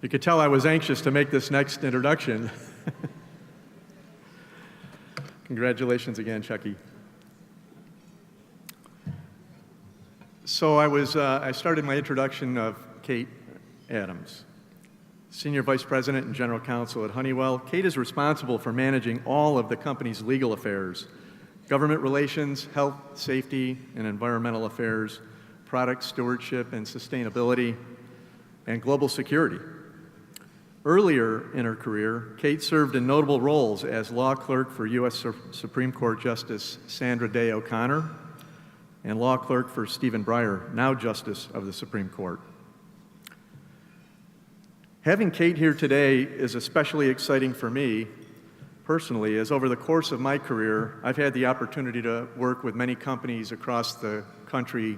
You could tell I was anxious to make this next introduction. Congratulations again, Chucky. So I started my introduction of Kate Adams, Senior Vice President and General Counsel at Honeywell. Kate is responsible for managing all of the company's legal affairs, government relations, health, safety, and environmental affairs, product stewardship and sustainability, and global security. Earlier in her career, Kate served in notable roles as law clerk for U.S. Supreme Court Justice Sandra Day O'Connor and law clerk for Stephen Breyer, now Justice of the Supreme Court. Having Kate here today is especially exciting for me personally, as over the course of my career, I've had the opportunity to work with many companies across the country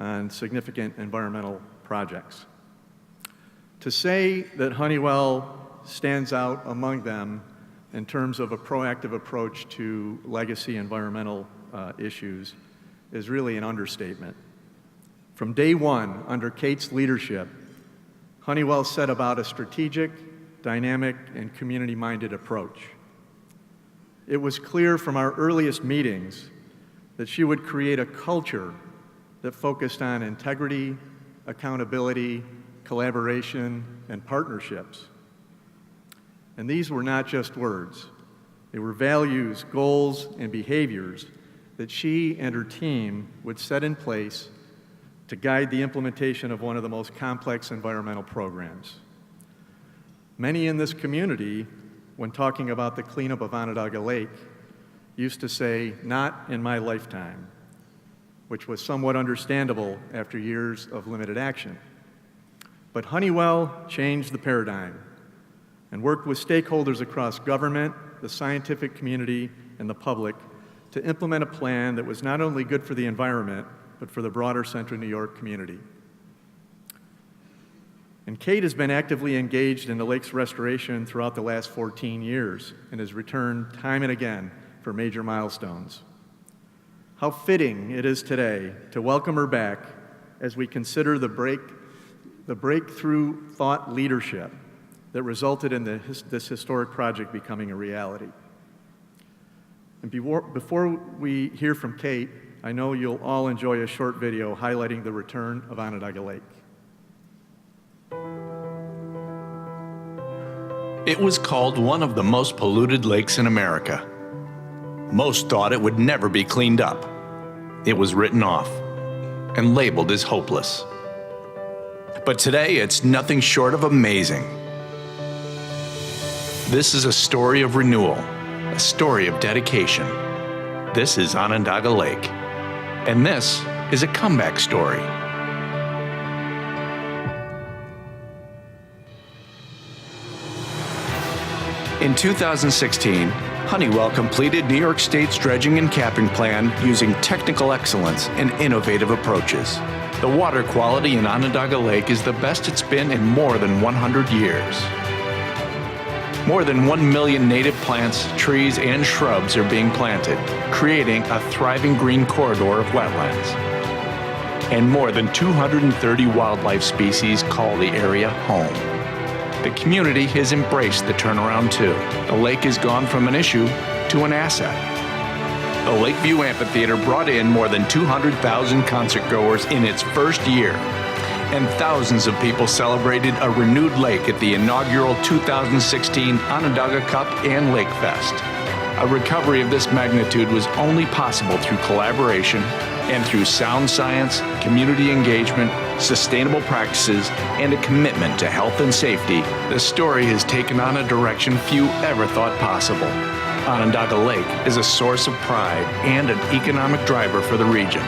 on significant environmental projects. To say that Honeywell stands out among them in terms of a proactive approach to legacy environmental issues is really an understatement. From day one, under Kate's leadership, Honeywell set about a strategic, dynamic, and community-minded approach. It was clear from our earliest meetings that she would create a culture that focused on integrity, accountability, collaboration, and partnerships. And these were not just words. They were values, goals, and behaviors that she and her team would set in place to guide the implementation of one of the most complex environmental programs. Many in this community, when talking about the cleanup of Onondaga Lake, used to say, "Not in my lifetime," which was somewhat understandable after years of limited action. But Honeywell changed the paradigm and worked with stakeholders across government, the scientific community, and the public to implement a plan that was not only good for the environment, but for the broader Central New York community. And Kate has been actively engaged in the lake's restoration throughout the last 14 years and has returned time and again for major milestones. How fitting it is today to welcome her back as we consider the breakthrough thought leadership that resulted in this historic project becoming a reality. And before we hear from Kate, I know you'll all enjoy a short video highlighting the return of Onondaga Lake. It was called one of the most polluted lakes in America. Most thought it would never be cleaned up. It was written off and labeled as hopeless. But today, it's nothing short of amazing. This is a story of renewal, a story of dedication. This is Onondaga Lake, and this is a comeback story. In 2016, Honeywell completed New York State's dredging and capping plan using technical excellence and innovative approaches. The water quality in Onondaga Lake is the best it's been in more than 100 years. More than 1 million native plants, trees, and shrubs are being planted, creating a thriving green corridor of wetlands. And more than 230 wildlife species call the area home. The community has embraced the turnaround too. The lake has gone from an issue to an asset. The Lakeview Amphitheater brought in more than 200,000 concertgoers in its first year, and thousands of people celebrated a renewed lake at the inaugural 2016 Onondaga Cup and Lake Fest. A recovery of this magnitude was only possible through collaboration and through sound science, community engagement, sustainable practices, and a commitment to health and safety. The story has taken on a direction few ever thought possible. Onondaga Lake is a source of pride and an economic driver for the region.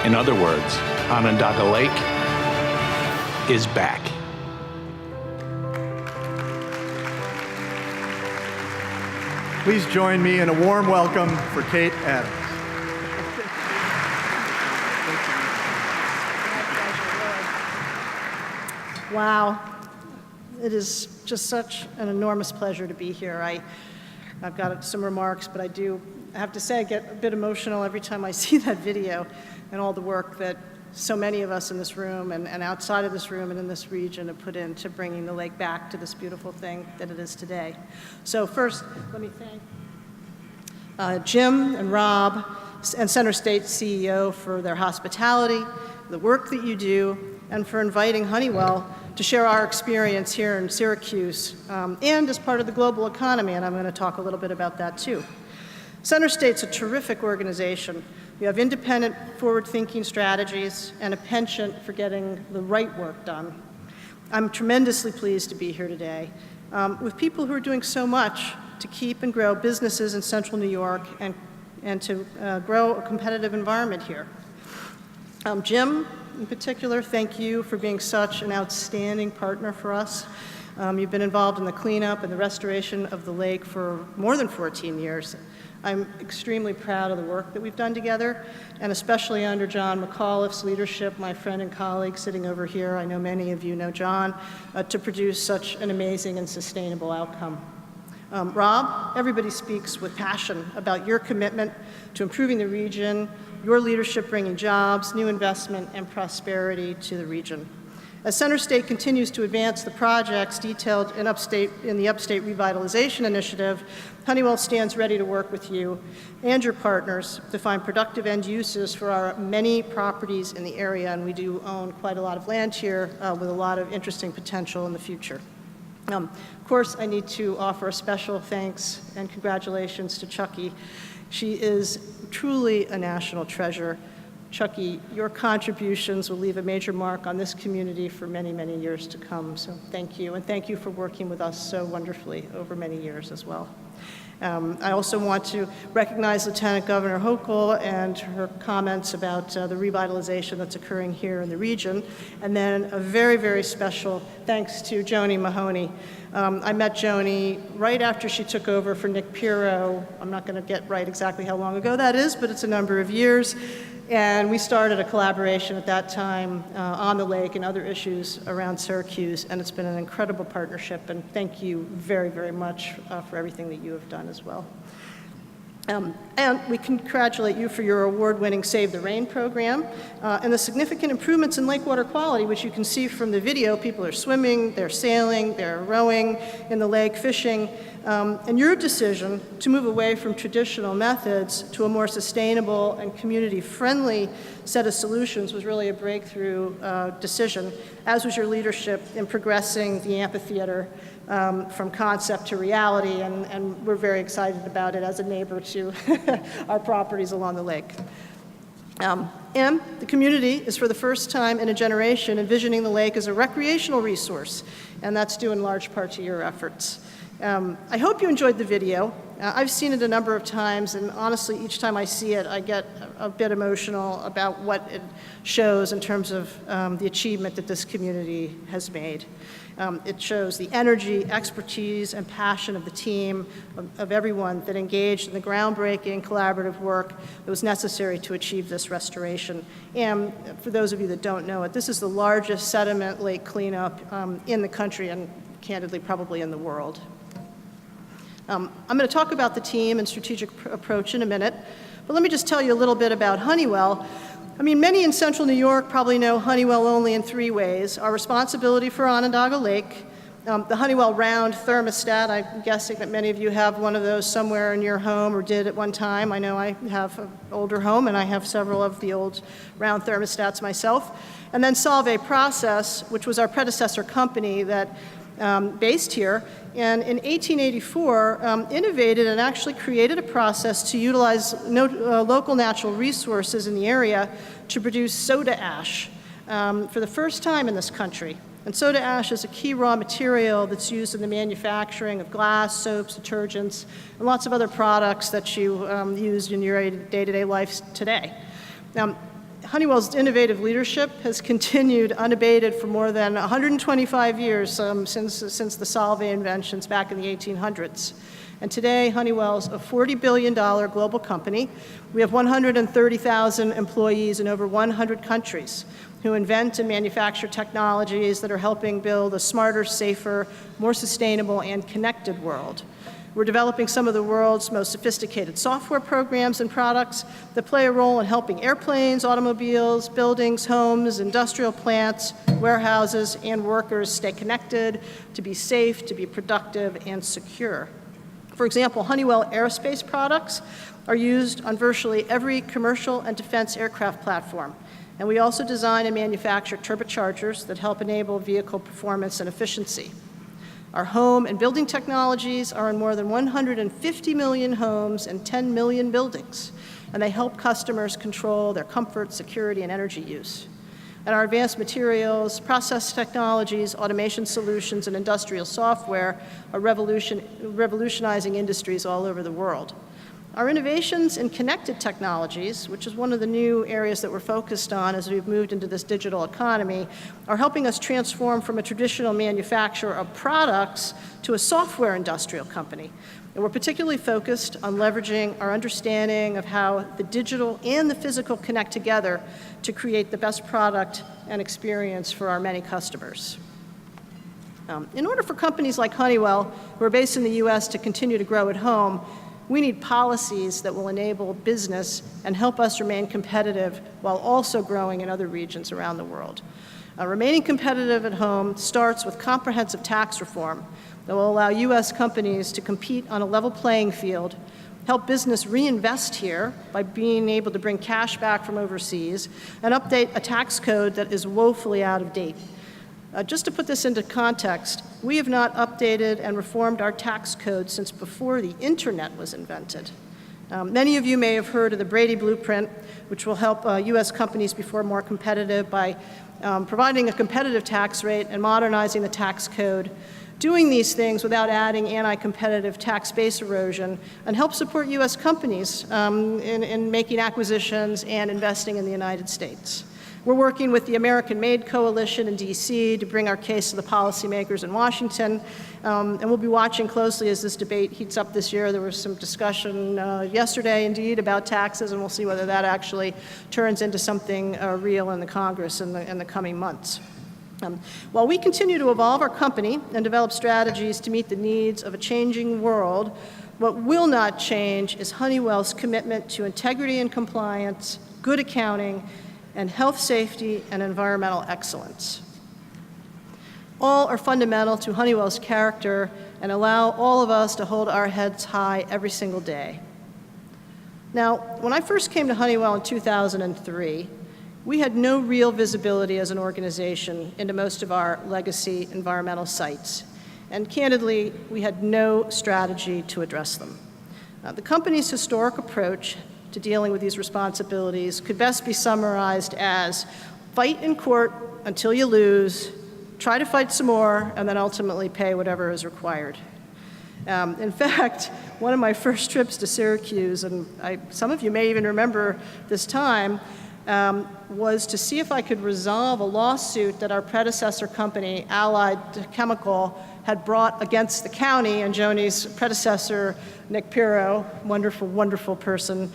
In other words, Onondaga Lake is back. Please join me in a warm welcome for Kate Adams. Wow, it is just such an enormous pleasure to be here. I've got some remarks, but I have to say I get a bit emotional every time I see that video and all the work that so many of us in this room and outside of this room and in this region have put into bringing the lake back to this beautiful thing that it is today. So first, let me thank Jim and Rob and CenterState CEO for their hospitality, the work that you do, and for inviting Honeywell to share our experience here in Syracuse and as part of the global economy, and I'm going to talk a little bit about that too. CenterState's a terrific organization. We have independent, forward-thinking strategies and a penchant for getting the right work done. I'm tremendously pleased to be here today with people who are doing so much to keep and grow businesses in central New York and to grow a competitive environment here. Jim, in particular, thank you for being such an outstanding partner for us. You've been involved in the cleanup and the restoration of the lake for more than 14 years. I'm extremely proud of the work that we've done together, and especially under John McAuliffe's leadership, my friend and colleague sitting over here, I know many of you know John, to produce such an amazing and sustainable outcome. Rob, everybody speaks with passion about your commitment to improving the region, your leadership bringing jobs, new investment, and prosperity to the region. As CenterState continues to advance the projects detailed in the Upstate Revitalization Initiative, Honeywell stands ready to work with you and your partners to find productive end uses for our many properties in the area, and we do own quite a lot of land here with a lot of interesting potential in the future. Of course, I need to offer a special thanks and congratulations to Chucky. She is truly a national treasure. Chucky, your contributions will leave a major mark on this community for many, many years to come. So thank you, and thank you for working with us so wonderfully over many years as well. I also want to recognize Lieutenant Governor Hochul and her comments about the revitalization that's occurring here in the region. And then a very, very special thanks to Joni Mahoney. I met Joni right after she took over for Nick Pirro. I'm not going to get right exactly how long ago that is, but it's a number of years. And we started a collaboration at that time on the lake and other issues around Syracuse, and it's been an incredible partnership, and thank you very, very much for everything that you have done as well. And we congratulate you for your award-winning Save the Rain program and the significant improvements in lake water quality, which you can see from the video. People are swimming, they're sailing, they're rowing in the lake, fishing. And your decision to move away from traditional methods to a more sustainable and community-friendly set of solutions was really a breakthrough decision, as was your leadership in progressing the amphitheater from concept to reality, and we're very excited about it as a neighbor to our properties along the lake. And the community is, for the first time in a generation, envisioning the lake as a recreational resource, and that's due in large part to your efforts. I hope you enjoyed the video. I've seen it a number of times, and honestly, each time I see it, I get a bit emotional about what it shows in terms of the achievement that this community has made. It shows the energy, expertise, and passion of the team, of everyone that engaged in the groundbreaking collaborative work that was necessary to achieve this restoration. And for those of you that don't know it, this is the largest sediment lake cleanup in the country, and candidly, probably in the world. I'm going to talk about the team and strategic approach in a minute, but let me just tell you a little bit about Honeywell. I mean, many in central New York probably know Honeywell only in three ways: our responsibility for Onondaga Lake, the Honeywell round thermostat. I'm guessing that many of you have one of those somewhere in your home or did at one time. I know I have an older home, and I have several of the old round thermostats myself. And then Solvay Process, which was our predecessor company that based here, and in 1884 innovated and actually created a process to utilize local natural resources in the area to produce soda ash for the first time in this country. And soda ash is a key raw material that's used in the manufacturing of glass, soaps, detergents, and lots of other products that you use in your day-to-day life today. Now, Honeywell's innovative leadership has continued unabated for more than 125 years since the Solvay inventions back in the 1800s. And today, Honeywell's a $40 billion global company. We have 130,000 employees in over 100 countries who invent and manufacture technologies that are helping build a smarter, safer, more sustainable, and connected world. We're developing some of the world's most sophisticated software programs and products that play a role in helping airplanes, automobiles, buildings, homes, industrial plants, warehouses, and workers stay connected, to be safe, to be productive, and secure. For example, Honeywell aerospace products are used on virtually every commercial and defense aircraft platform. And we also design and manufacture turbochargers that help enable vehicle performance and efficiency. Our home and building technologies are in more than 150 million homes and 10 million buildings, and they help customers control their comfort, security, and energy use. And our advanced materials, process technologies, automation solutions, and industrial software are revolutionizing industries all over the world. Our innovations in connected technologies, which is one of the new areas that we're focused on as we've moved into this digital economy, are helping us transform from a traditional manufacturer of products to a software industrial company. And we're particularly focused on leveraging our understanding of how the digital and the physical connect together to create the best product and experience for our many customers. In order for companies like Honeywell, who are based in the US, to continue to grow at home, we need policies that will enable business and help us remain competitive while also growing in other regions around the world. Remaining competitive at home starts with comprehensive tax reform that will allow US companies to compete on a level playing field, help business reinvest here by being able to bring cash back from overseas, and update a tax code that is woefully out of date. Just to put this into context, we have not updated and reformed our tax code since before the internet was invented. Many of you may have heard of the Brady Blueprint, which will help US companies become more competitive by providing a competitive tax rate and modernizing the tax code, doing these things without adding anti-competitive tax base erosion, and help support US companies in making acquisitions and investing in the United States. We're working with the American Made Coalition in DC to bring our case to the policymakers in Washington, and we'll be watching closely as this debate heats up this year. There was some discussion yesterday, indeed, about taxes, and we'll see whether that actually turns into something real in the Congress in the coming months. While we continue to evolve our company and develop strategies to meet the needs of a changing world, what will not change is Honeywell's commitment to integrity and compliance, good accounting, and health, safety, and environmental excellence. All are fundamental to Honeywell's character and allow all of us to hold our heads high every single day. Now, when I first came to Honeywell in 2003, we had no real visibility as an organization into most of our legacy environmental sites, and candidly, we had no strategy to address them. The company's historic approach to dealing with these responsibilities could best be summarized as fight in court until you lose, try to fight some more, and then ultimately pay whatever is required. In fact, one of my first trips to Syracuse, and some of you may even remember this time, was to see if I could resolve a lawsuit that our predecessor company, Allied Chemical, had brought against the county, and Joni's predecessor, Nick Pirro, wonderful, wonderful person,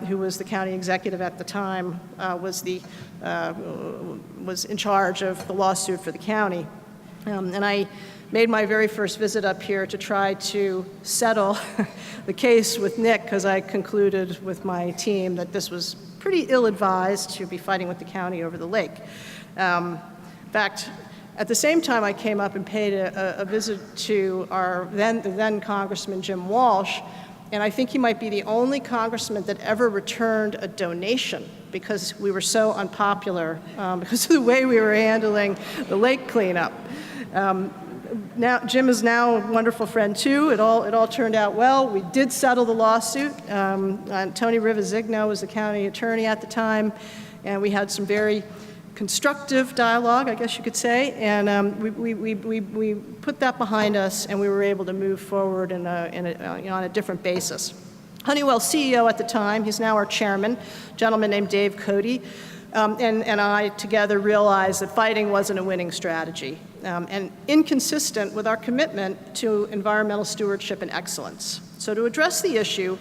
who was the county executive at the time, was in charge of the lawsuit for the county. And I made my very first visit up here to try to settle the case with Nick, because I concluded with my team that this was pretty ill-advised to be fighting with the county over the lake. In fact, at the same time, I came up and paid a visit to our then Congressman Jim Walsh, and I think he might be the only congressman that ever returned a donation because we were so unpopular because of the way we were handling the lake cleanup. Now, Jim is now a wonderful friend too. It all turned out well. We did settle the lawsuit. Tony Rivazigno was the county attorney at the time, and we had some very constructive dialogue, I guess you could say, and we put that behind us, and we were able to move forward on a different basis. Honeywell's CEO at the time, he's now our chairman, a gentleman named Dave Cote, and I together realized that fighting wasn't a winning strategy, and inconsistent with our commitment to environmental stewardship and excellence. So to address the issue,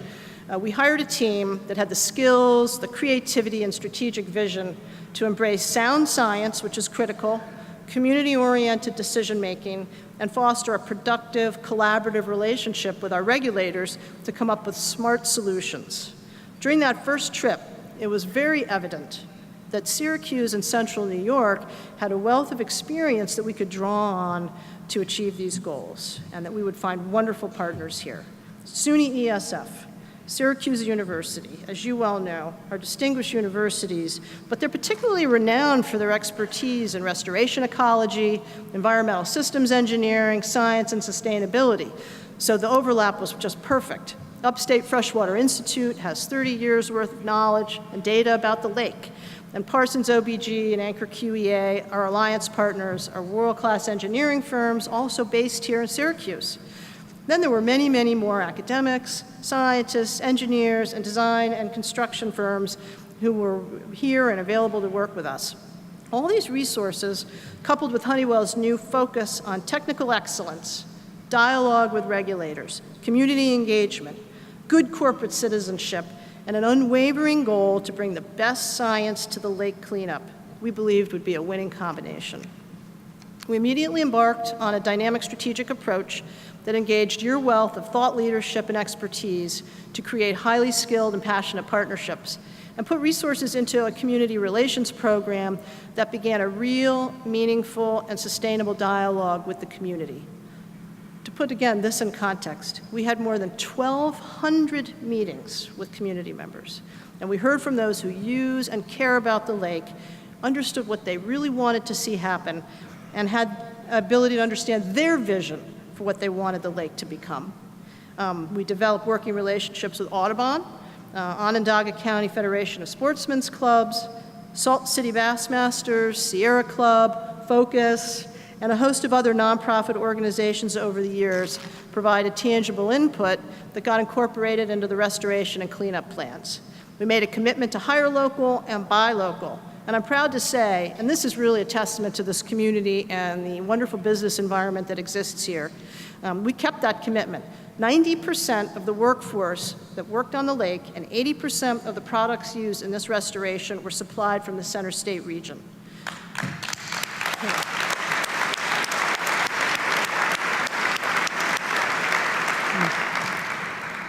we hired a team that had the skills, the creativity, and strategic vision to embrace sound science, which is critical, community-oriented decision-making, and foster a productive, collaborative relationship with our regulators to come up with smart solutions. During that first trip, it was very evident that Syracuse and Central New York had a wealth of experience that we could draw on to achieve these goals, and that we would find wonderful partners here. SUNY ESF, Syracuse University, as you well know, are distinguished universities, but they're particularly renowned for their expertise in restoration ecology, environmental systems engineering, science, and sustainability. So the overlap was just perfect. Upstate Freshwater Institute has 30 years worth of knowledge and data about the lake. And Parsons OBG and Anchor QEA, our alliance partners, are world-class engineering firms also based here in Syracuse. Then there were many, many more academics, scientists, engineers, and design and construction firms who were here and available to work with us. All these resources, coupled with Honeywell's new focus on technical excellence, dialogue with regulators, community engagement, good corporate citizenship, and an unwavering goal to bring the best science to the lake cleanup, we believed would be a winning combination. We immediately embarked on a dynamic strategic approach that engaged your wealth of thought leadership and expertise to create highly skilled and passionate partnerships, and put resources into a community relations program that began a real, meaningful, and sustainable dialogue with the community. To put, again, this in context, we had more than 1,200 meetings with community members, and we heard from those who use and care about the lake, understood what they really wanted to see happen, and had ability to understand their vision for what they wanted the lake to become. We developed working relationships with Audubon, Onondaga County Federation of Sportsmen's Clubs, Salt City Bassmasters, Sierra Club, Focus, and a host of other nonprofit organizations over the years provided tangible input that got incorporated into the restoration and cleanup plans. We made a commitment to hire local and buy local. And I'm proud to say, and this is really a testament to this community and the wonderful business environment that exists here, we kept that commitment. 90% of the workforce that worked on the lake and 80% of the products used in this restoration were supplied from the CenterState region.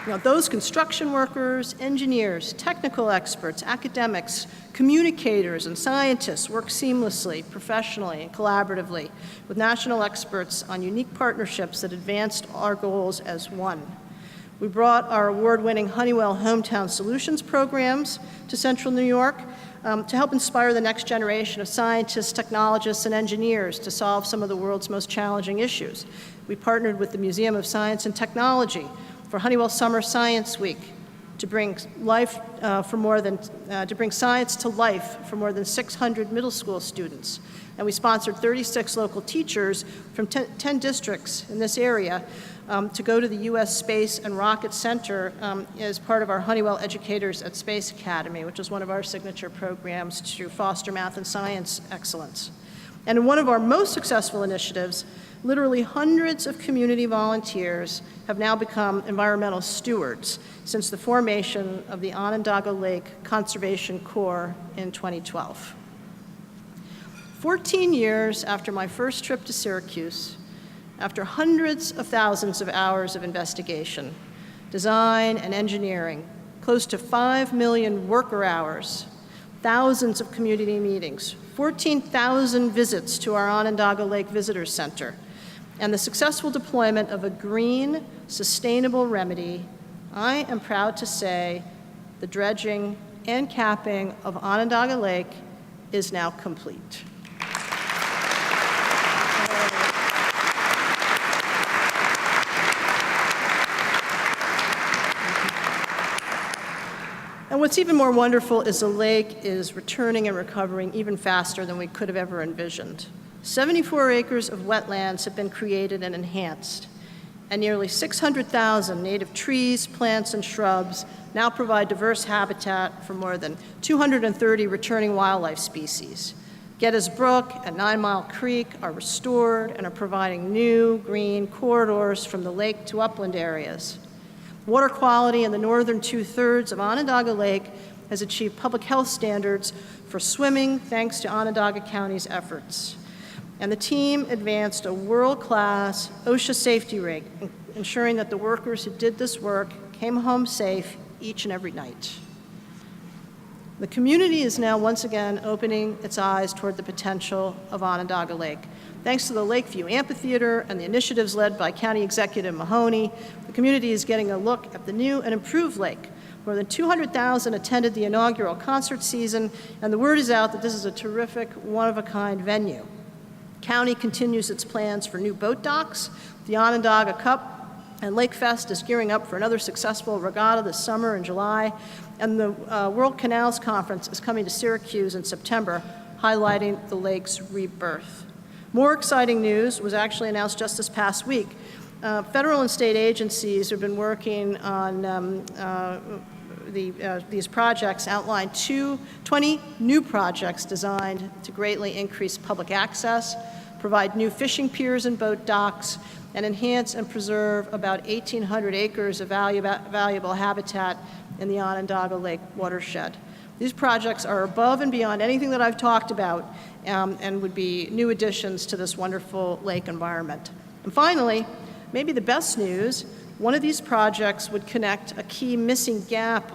Now, those construction workers, engineers, technical experts, academics, communicators, and scientists work seamlessly, professionally, and collaboratively with national experts on unique partnerships that advanced our goals as one. We brought our award-winning Honeywell Hometown Solutions programs to Central New York to help inspire the next generation of scientists, technologists, and engineers to solve some of the world's most challenging issues. We partnered with the Museum of Science and Technology for Honeywell Summer Science Week to bring science to life for more than 600 middle school students. And we sponsored 36 local teachers from 10 districts in this area to go to the U.S. Space and Rocket Center as part of our Honeywell Educators at Space Academy, which is one of our signature programs to foster math and science excellence. And in one of our most successful initiatives, literally hundreds of community volunteers have now become environmental stewards since the formation of the Onondaga Lake Conservation Corps in 2012. 14 years after my first trip to Syracuse, after hundreds of thousands of hours of investigation, design and engineering, close to 5 million worker hours, thousands of community meetings, 14,000 visits to our Onondaga Lake Visitor Center, and the successful deployment of a green, sustainable remedy, I am proud to say the dredging and capping of Onondaga Lake is now complete. And what's even more wonderful is the lake is returning and recovering even faster than we could have ever envisioned. 74 acres of wetlands have been created and enhanced, and nearly 600,000 native trees, plants, and shrubs now provide diverse habitat for more than 230 returning wildlife species. Geddes Brook and 9 Mile Creek are restored and are providing new green corridors from the lake to upland areas. Water quality in the northern two-thirds of Onondaga Lake has achieved public health standards for swimming thanks to Onondaga County's efforts. And the team advanced a world-class OSHA safety rig, ensuring that the workers who did this work came home safe each and every night. The community is now once again opening its eyes toward the potential of Onondaga Lake. Thanks to the Lakeview Amphitheater and the initiatives led by County Executive Mahoney, the community is getting a look at the new and improved lake. More than 200,000 attended the inaugural concert season, and the word is out that this is a terrific, one-of-a-kind venue. County continues its plans for new boat docks. The Onondaga Cup and Lake Fest is gearing up for another successful regatta this summer in July, and the World Canals Conference is coming to Syracuse in September, highlighting the lake's rebirth. More exciting news was actually announced just this past week. Federal and state agencies have been working on these projects, outlined 20 new projects designed to greatly increase public access, provide new fishing piers and boat docks, and enhance and preserve about 1,800 acres of valuable habitat in the Onondaga Lake watershed. These projects are above and beyond anything that I've talked about and would be new additions to this wonderful lake environment. And finally, maybe the best news, one of these projects would connect a key missing gap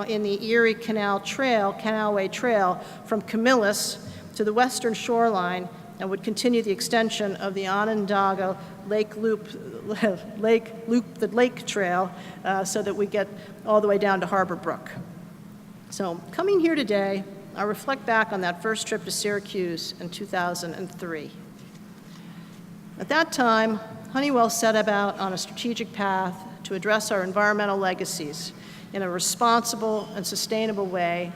in the Erie Canalway Trail from Camillus to the western shoreline and would continue the extension of the Onondaga Lake Trail so that we get all the way down to Harbor Brook. So coming here today, I reflect back on that first trip to Syracuse in 2003. At that time, Honeywell set about on a strategic path to address our environmental legacies in a responsible and sustainable way,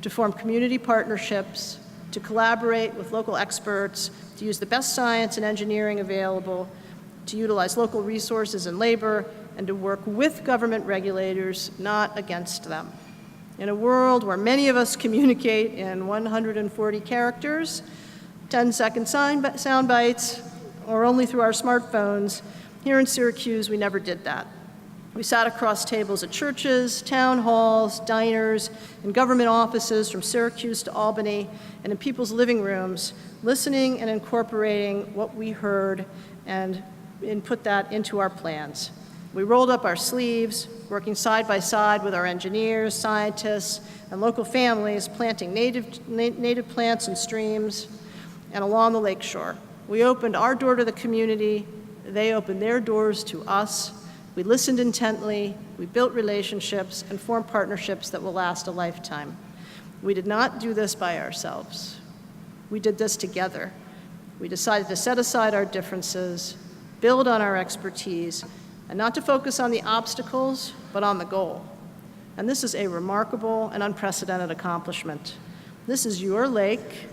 to form community partnerships, to collaborate with local experts, to use the best science and engineering available, to utilize local resources and labor, and to work with government regulators, not against them. In a world where many of us communicate in 140 characters, 10-second sound bites, or only through our smartphones, here in Syracuse, we never did that. We sat across tables at churches, town halls, diners, and government offices from Syracuse to Albany, and in people's living rooms, listening and incorporating what we heard and put that into our plans. We rolled up our sleeves, working side by side with our engineers, scientists, and local families, planting native plants and streams, and along the lakeshore. We opened our door to the community, they opened their doors to us. We listened intently, we built relationships, and formed partnerships that will last a lifetime. We did not do this by ourselves. We did this together. We decided to set aside our differences, build on our expertise, and not to focus on the obstacles, but on the goal. And this is a remarkable and unprecedented accomplishment. This is your lake,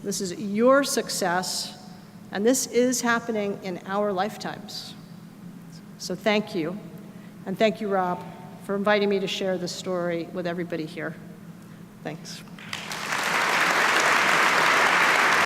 this is your success, and this is happening in our lifetimes. So thank you, and thank you, Rob, for inviting me to share this story with everybody here. Thanks.